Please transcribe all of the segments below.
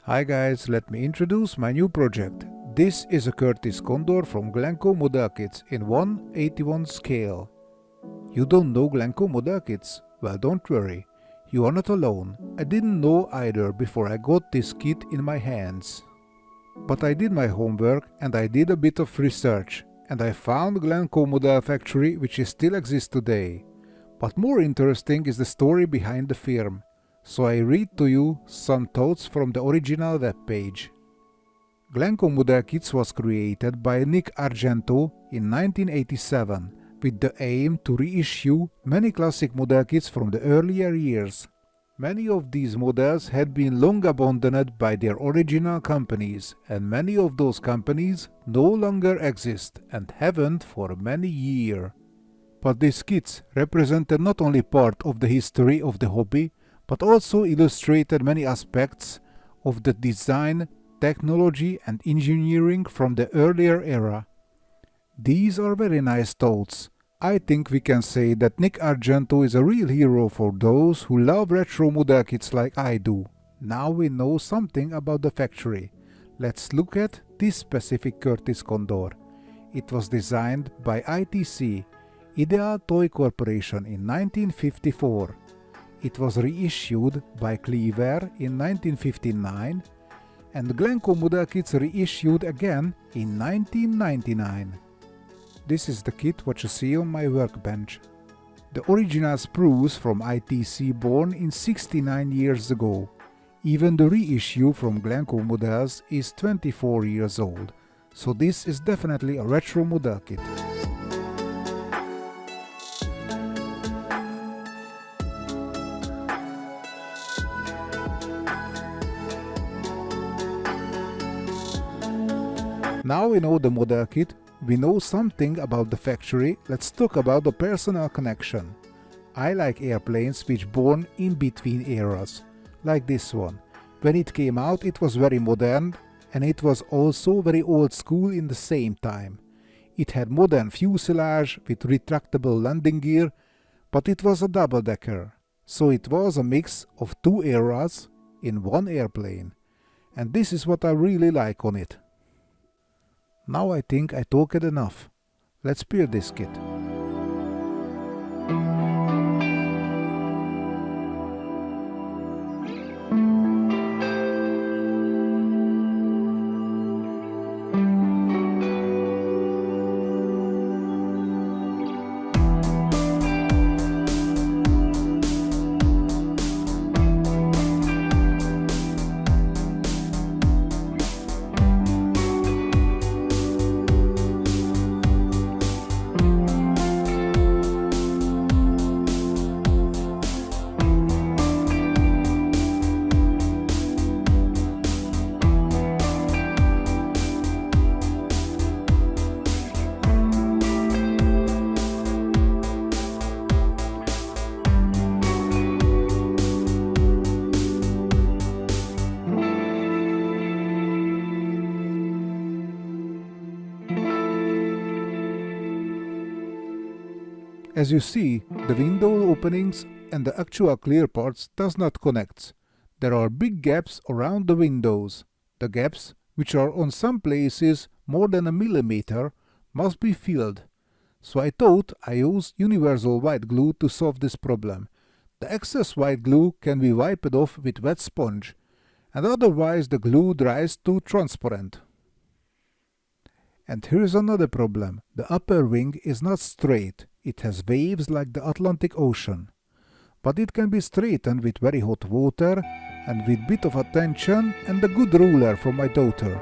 Hi guys, let me introduce my new project. This is a Curtiss Condor from glencoe model kits in 1/81 scale. You don't know glencoe model kits? Well, don't worry, you are not alone. I didn't know either before I got this kit in my hands. But I did my homework and I did a bit of research, and I found glencoe model factory which still exists today. But more interesting is the story behind the firm. So I read to you some thoughts from the original web page. Glencoe Model Kits was created by Nick Argento in 1987 with the aim to reissue many classic model kits from the earlier years. Many of these models had been long abandoned by their original companies, and many of those companies no longer exist and haven't for many years. But these kits represented not only part of the history of the hobby, but also illustrated many aspects of the design, technology and engineering from the earlier era. These are very nice thoughts. I think we can say that Nick Argento is a real hero for those who love retro model kits like I do. Now we know something about the factory. Let's look at this specific Curtiss Condor. It was designed by ITC, Ideal Toy Corporation in 1954. It was reissued by Cleaver in 1959 and Glencoe Model Kits reissued again in 1999. This is the kit what you see on my workbench. The original spruce from ITC born in 69 years ago. Even the reissue from Glencoe Models is 24 years old, so this is definitely a retro model kit. Now we know the model kit, we know something about the factory, let's talk about the personal connection. I like airplanes which born in between eras, like this one. When it came out it was very modern and it was also very old school in the same time. It had modern fuselage with retractable landing gear, but it was a double-decker. So it was a mix of two eras in one airplane. And this is what I really like on it. Now I think I talked enough. Let's build this kit. As you see, the window openings and the actual clear parts does not connect. There are big gaps around the windows. The gaps, which are on some places more than a millimeter, must be filled. So I thought I use universal white glue to solve this problem. The excess white glue can be wiped off with wet sponge, and otherwise the glue dries to transparent. And here is another problem. The upper wing is not straight. It has waves like the Atlantic Ocean. But it can be straightened with very hot water and with bit of attention and a good ruler from my daughter.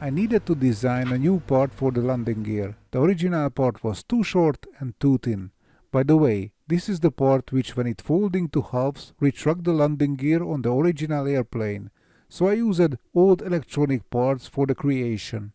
I needed to design a new part for the landing gear. The original part was too short and too thin. By the way, this is the part which, when it folding to halves, retract the landing gear on the original airplane. So I used old electronic parts for the creation.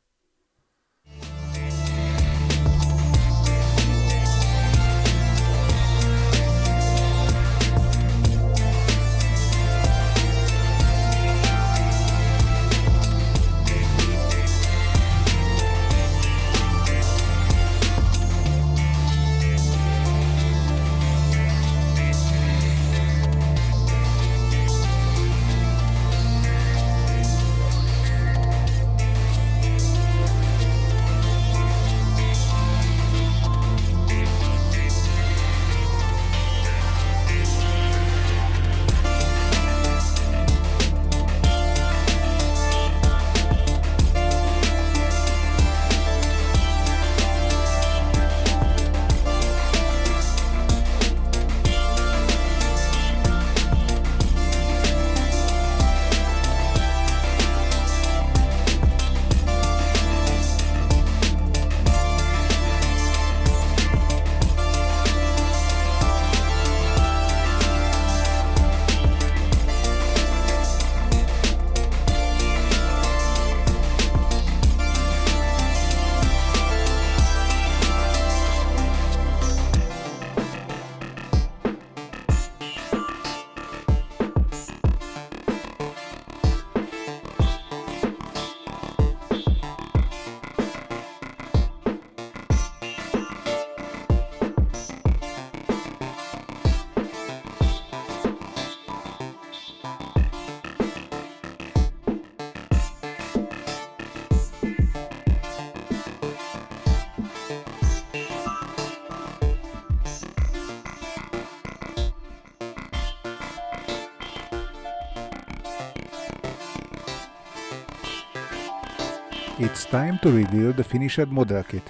It's time to reveal the finished model kit.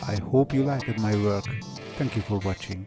I hope you liked my work. Thank you for watching.